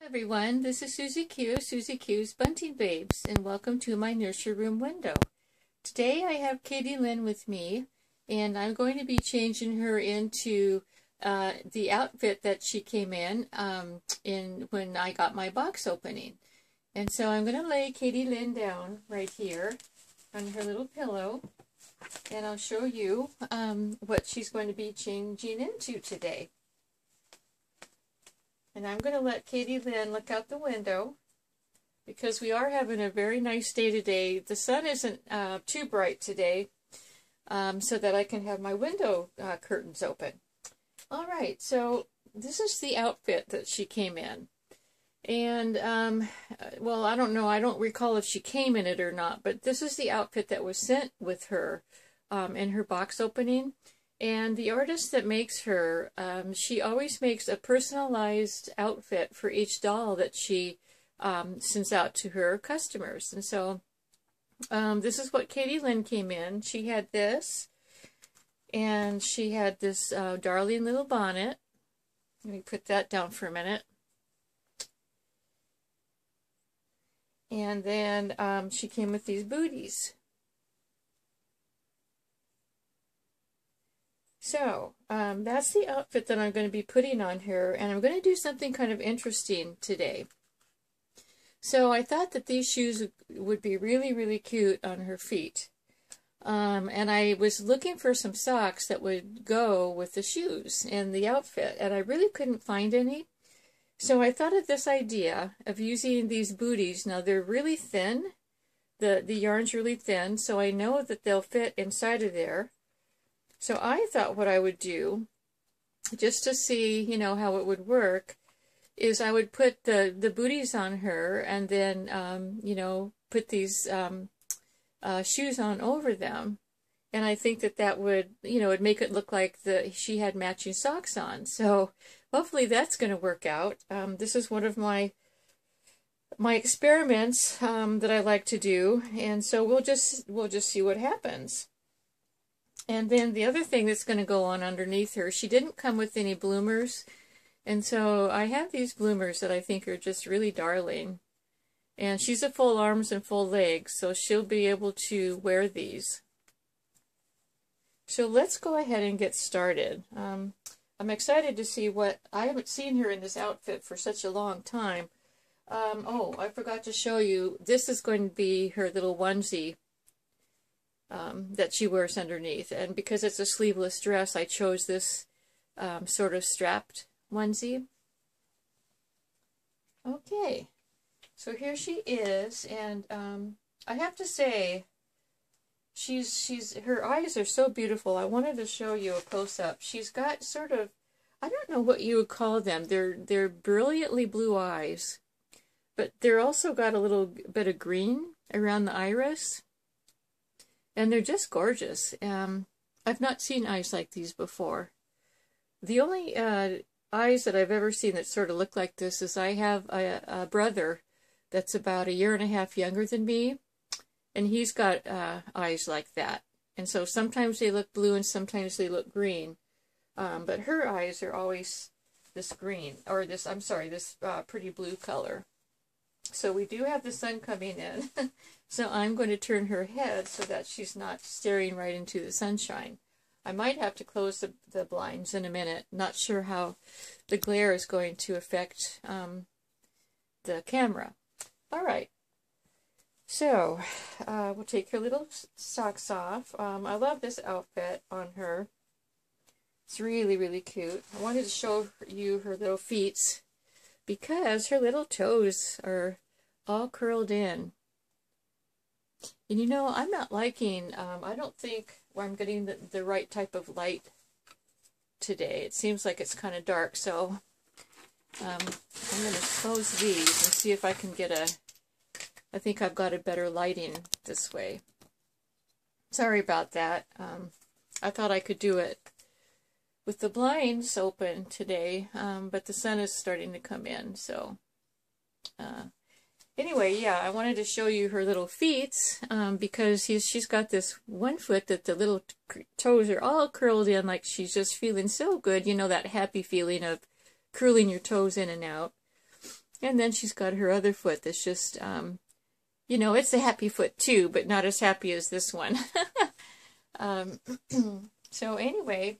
Everyone, this is Suzy Q, Suzy Q's Bunting Babes, and welcome to my nursery room window. Today I have Katie Lynn with me, and I'm going to be changing her into the outfit that she came in when I got my box opening. And so I'm going to lay Katie Lynn down right here on her little pillow, and I'll show you what she's going to be changing into today. And I'm going to let Katie Lynn look out the window because we are having a very nice day today. The sun isn't too bright today, so that I can have my window curtains open. All right, so this is the outfit that she came in. And, well, I don't know. I don't recall if she came in it or not, but this is the outfit that was sent with her in her box opening. And the artist that makes her, she always makes a personalized outfit for each doll that she sends out to her customers. And so this is what Katie Lynn came in. She had this, and she had this darling little bonnet. Let me put that down for a minute. And then she came with these booties. So, that's the outfit that I'm going to be putting on her, and I'm going to do something kind of interesting today. So I thought that these shoes would be really, really cute on her feet. And I was looking for some socks that would go with the shoes and the outfit, and I really couldn't find any. So I thought of this idea of using these booties. Now they're really thin. The yarn's really thin, so I know that they'll fit inside of there. So I thought what I would do, just to see, you know, how it would work, is I would put the booties on her and then, you know, put these shoes on over them. And I think that that would, you know, would make it look like she had matching socks on. So hopefully that's going to work out. This is one of my experiments that I like to do, and so we'll just see what happens. And then the other thing that's going to go on underneath her, she didn't come with any bloomers. And so I have these bloomers that I think are just really darling. And she's a full arms and full legs, so she'll be able to wear these. So let's go ahead and get started. I'm excited to see what, I haven't seen her in this outfit for such a long time. Oh, I forgot to show you, this is going to be her little onesie that she wears underneath, and because it's a sleeveless dress, I chose this sort of strapped onesie. Okay, so here she is, and I have to say, her eyes are so beautiful. I wanted to show you a close-up. She's got sort of, I don't know what you would call them. They're brilliantly blue eyes, but they're also got a little bit of green around the iris. And they're just gorgeous. I've not seen eyes like these before. The only eyes that I've ever seen that sort of look like this is I have a brother that's about 1.5 years younger than me, and he's got eyes like that. And so sometimes they look blue and sometimes they look green. But her eyes are always this green, or this, I'm sorry, this pretty blue color. So we do have the sun coming in, so I'm going to turn her head so that she's not staring right into the sunshine. I might have to close the blinds in a minute. Not sure how the glare is going to affect the camera. All right, so we'll take her little socks off. I love this outfit on her. It's really, really cute. I wanted to show you her little feet, because her little toes are all curled in. And you know, I'm not liking, I don't think I'm getting the right type of light today. It seems like it's kind of dark, so I'm going to close these and see if I can get I think I've got a better lighting this way. Sorry about that. I thought I could do it with the blinds open today, but the sun is starting to come in, so anyway, yeah, I wanted to show you her little feet, because she's got this one foot that the little toes are all curled in, like she's just feeling so good, you know, that happy feeling of curling your toes in and out. And then she's got her other foot that's just, you know, it's a happy foot too, but not as happy as this one. So anyway,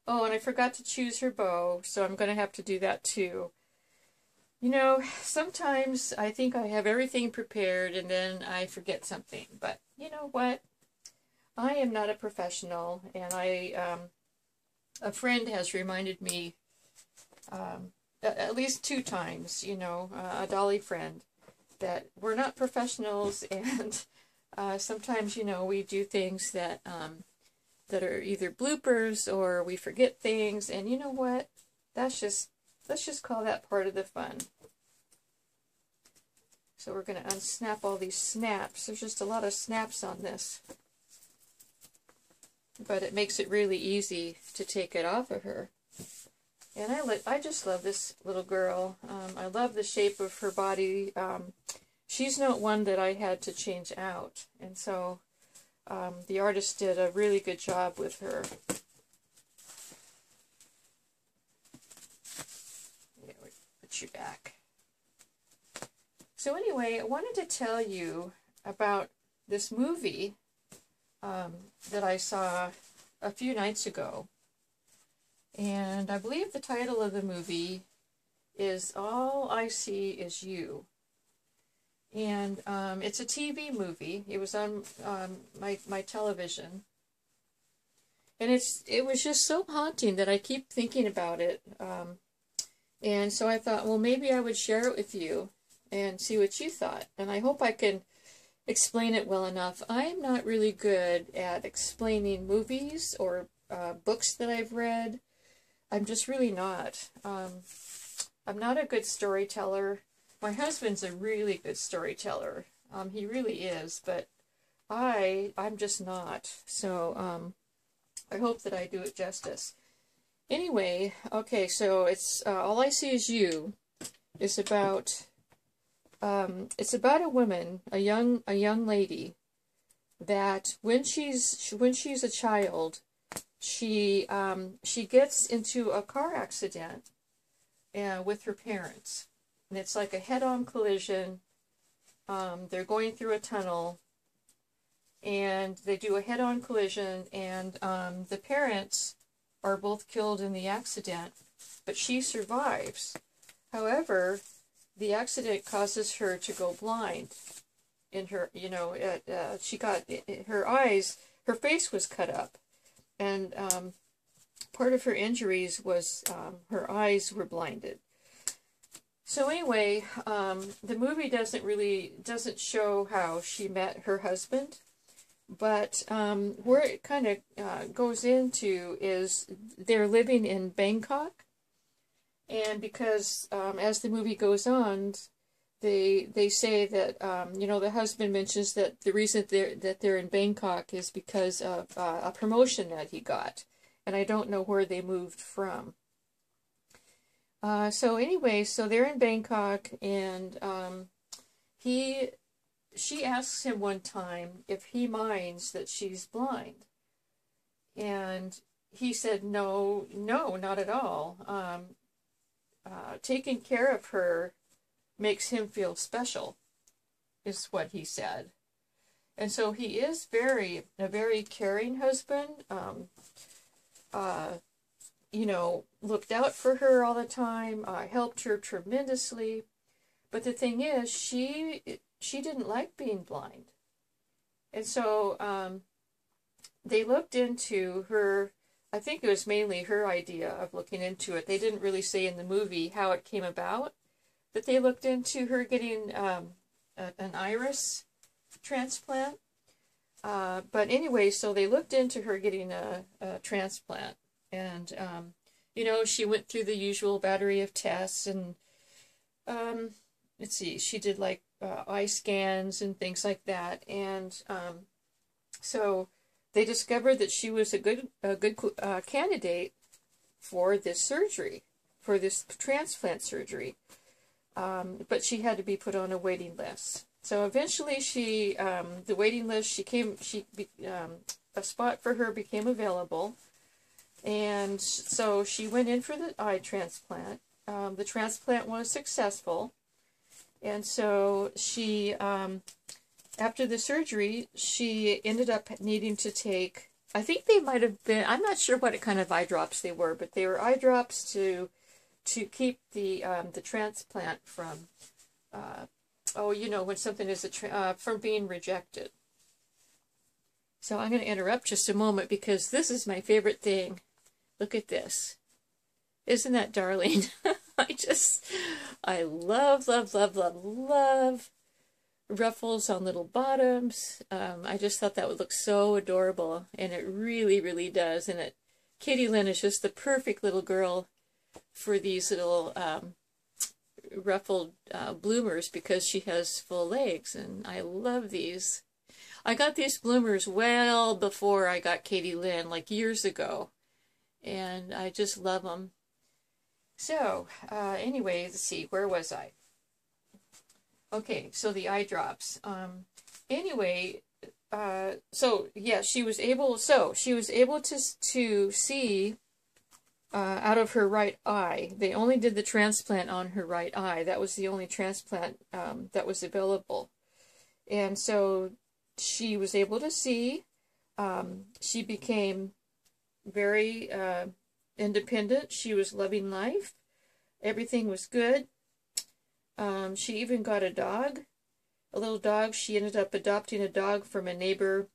oh, and I forgot to choose her bow, so I'm going to have to do that too. You know, sometimes I think I have everything prepared and then I forget something, but you know what? I am not a professional, and a friend has reminded me at least 2 times, you know, a dolly friend, that we're not professionals, and sometimes, you know, we do things that that are either bloopers or we forget things, and you know what? Let's just call that part of the fun. So we're going to unsnap all these snaps. There's just a lot of snaps on this, but it makes it really easy to take it off of her. And I just love this little girl. I love the shape of her body. She's not one that I had to change out, and so the artist did a really good job with her. Yeah, we put you back. So anyway, I wanted to tell you about this movie that I saw a few nights ago. And I believe the title of the movie is All I See Is You. And it's a TV movie. It was on my television. And it was just so haunting that I keep thinking about it. And so I thought, well, maybe I would share it with you and see what you thought. And I hope I can explain it well enough. I'm not really good at explaining movies or books that I've read. I'm just really not. I'm not a good storyteller. My husband's a really good storyteller. He really is, but I'm just not. So I hope that I do it justice. Anyway, okay, so it's All I See Is You is about a woman, a young lady, that when she's a child, she gets into a car accident with her parents. And it's like a head-on collision. They're going through a tunnel, and they do a head-on collision, and the parents are both killed in the accident, but she survives. However, the accident causes her to go blind. In her, you know, she got her eyes, her face was cut up, and part of her injuries was her eyes were blinded. So anyway, the movie doesn't show how she met her husband, but where it kind of goes into is they're living in Bangkok, and because as the movie goes on, they say that you know, the husband mentions that the reason they're in Bangkok is because of a promotion that he got, and I don't know where they moved from. So anyway, so they're in Bangkok, and she asks him one time if he minds that she's blind, and he said no, not at all. Taking care of her makes him feel special, is what he said. And so he is a very caring husband. You know, looked out for her all the time, helped her tremendously. But the thing is, she didn't like being blind. And so they looked into her, I think it was mainly her idea of looking into it. They didn't really say in the movie how it came about, but they looked into her getting an iris transplant. But anyway, so they looked into her getting a transplant. And, you know, she went through the usual battery of tests, and, let's see, she did, like, eye scans and things like that. And so they discovered that she was a good candidate for this surgery, for this transplant surgery. But she had to be put on a waiting list. So eventually the waiting list, a spot for her became available. And so she went in for the eye transplant, the transplant was successful. And so she, after the surgery, she ended up needing to take, I think they might have been, I'm not sure what kind of eye drops they were, but they were eye drops to keep the transplant from, when something is from being rejected. So I'm going to interrupt just a moment because this is my favorite thing. Look at this. Isn't that darling? I love, love, love, love, love ruffles on little bottoms. I just thought that would look so adorable, and it really, really does. And Katie Lynn is just the perfect little girl for these little ruffled bloomers because she has full legs, and I love these. I got these bloomers well before I got Katie Lynn, like years ago, and I just love them. So, anyway, let's see, where was I? Okay, so the eye drops. Anyway, so yeah, she was able to see out of her right eye. They only did the transplant on her right eye. That was the only transplant that was available. And so she was able to see. She became very independent. She was loving life. Everything was good. She even got a dog, a little dog. She ended up adopting a dog from a neighbor.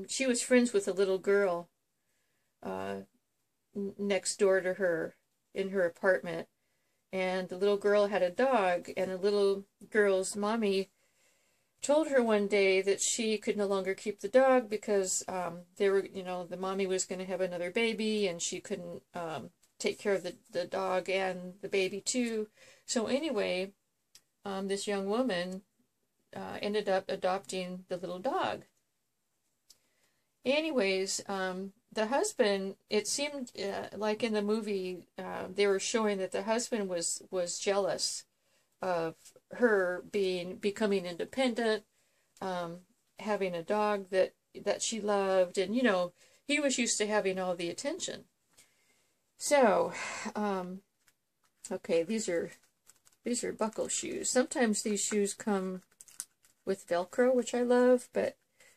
She was friends with a little girl next door to her in her apartment. And the little girl had a dog, and the little girl's mommy told her one day that she could no longer keep the dog because the mommy was going to have another baby, and she couldn't take care of the dog and the baby too. So anyway, this young woman ended up adopting the little dog. Anyways, the husband, it seemed like in the movie they were showing that the husband was jealous of her becoming independent, having a dog that she loved, and he was used to having all the attention. So, okay, these are buckle shoes. Sometimes these shoes come with Velcro, which I love, but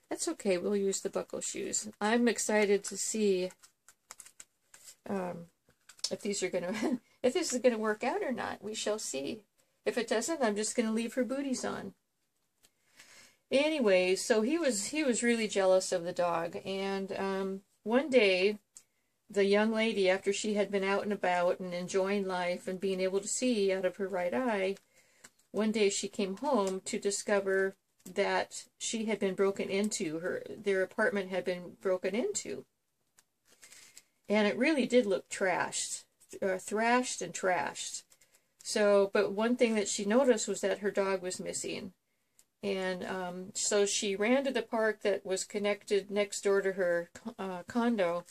that's okay. We'll use the buckle shoes. I'm excited to see if these are gonna if this is gonna work out or not. We shall see. If it doesn't, I'm just gonna leave her booties on. Anyway, so he was really jealous of the dog, and one day, the young lady, after she had been out and about and enjoying life and being able to see out of her right eye, one day she came home to discover that she had been broken into. Their apartment had been broken into. And it really did look thrashed and trashed. So, but one thing that she noticed was that her dog was missing. And so she ran to the park that was connected next door to her condo,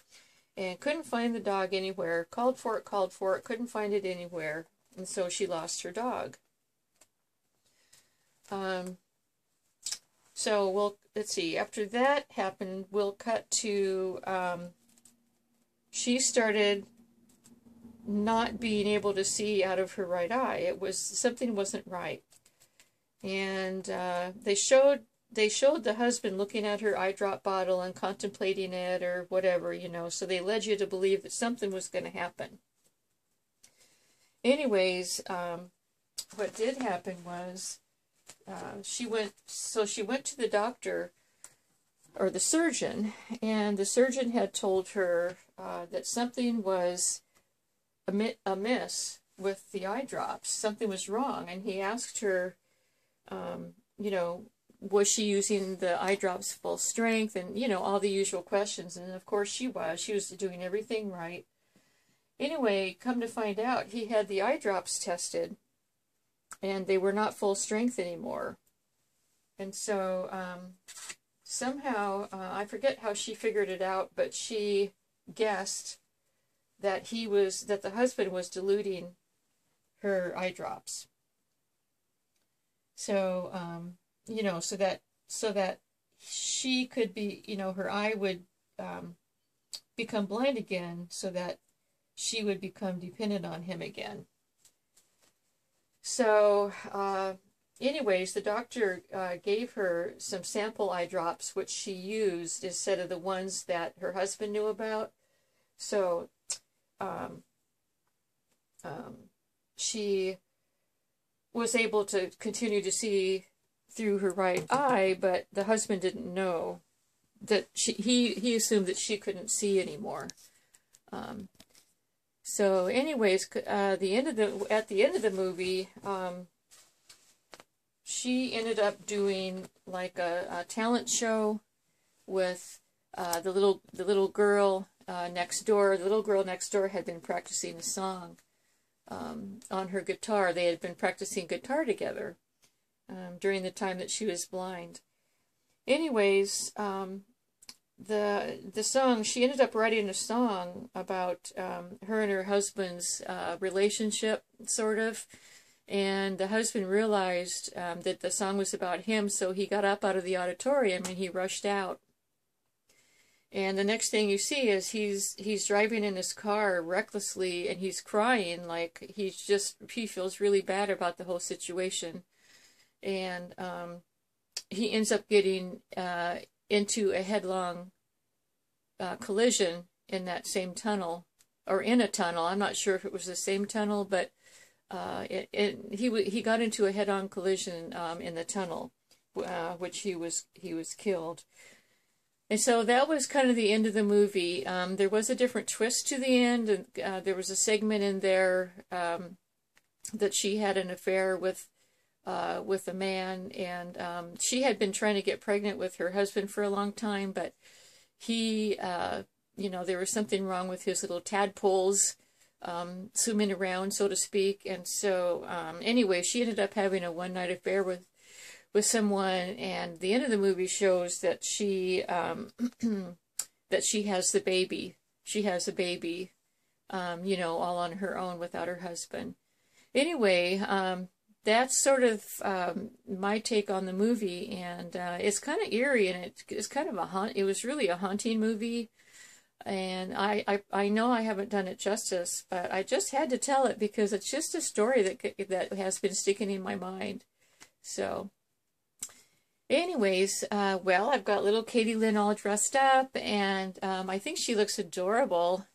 and couldn't find the dog anywhere. Called for it, couldn't find it anywhere. And so she lost her dog. So let's see, after that happened, we'll cut to, she started not being able to see out of her right eye. Something wasn't right. And they showed the husband looking at her eye drop bottle and contemplating it or whatever, so they led you to believe that something was going to happen. Anyways, what did happen was she went to the doctor, or the surgeon, and the surgeon had told her that something was amiss with the eye drops. Something was wrong, and he asked her, was she using the eye drops full strength, and all the usual questions. And of course she was doing everything right. Anyway, come to find out, he had the eye drops tested, and they were not full strength anymore. And so somehow, I forget how she figured it out, but she guessed that the husband was diluting her eye drops. So, so that she could be, her eye would become blind again, so that she would become dependent on him again. So, anyways, the doctor gave her some sample eye drops, which she used instead of the ones that her husband knew about. So, she was able to continue to see through her right eye, but the husband didn't know that he assumed that she couldn't see anymore. So anyways, at the end of the movie, she ended up doing like a talent show with the little girl next door. The little girl next door had been practicing a song on her guitar. They had been practicing guitar together during the time that she was blind. Anyways, the song, she ended up writing a song about her and her husband's relationship, sort of, and the husband realized that the song was about him, so he got up out of the auditorium and he rushed out. And the next thing you see is he's driving in his car recklessly, and he's crying, like he feels really bad about the whole situation. And he ends up getting into a headlong collision in that same tunnel, or in a tunnel. I'm not sure if it was the same tunnel, but he got into a head-on collision in the tunnel, which he was killed. And so that was kind of the end of the movie. There was a different twist to the end, and there was a segment in there that she had an affair with a man, and she had been trying to get pregnant with her husband for a long time, but he, there was something wrong with his little tadpoles swimming around, so to speak. And so, anyway, she ended up having a one-night affair with someone, and the end of the movie shows that she that she has the baby. She has a baby, all on her own without her husband. Anyway, that's sort of my take on the movie, and it's kind of eerie, and it's kind of it was really a haunting movie, and I know I haven't done it justice, but I just had to tell it because it's just a story that has been sticking in my mind. So anyways, well, I've got little Katie Lynn all dressed up, and I think she looks adorable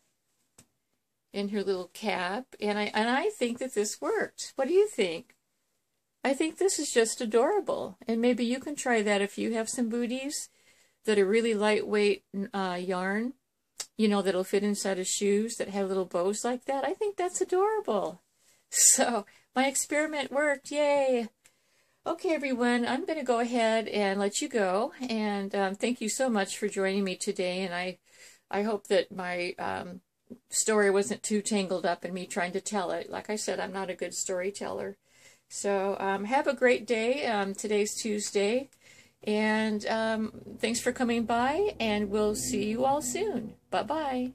in her little cap, and I think that this worked. What do you think? I think this is just adorable, and maybe you can try that if you have some booties that are really lightweight yarn, that'll fit inside of shoes that have little bows like that. I think that's adorable. So my experiment worked, yay! Okay, everyone, I'm going to go ahead and let you go, and thank you so much for joining me today, and I hope that my story wasn't too tangled up in me trying to tell it. Like I said, I'm not a good storyteller. So have a great day. Today's Tuesday, and thanks for coming by, and we'll see you all soon. Bye-bye.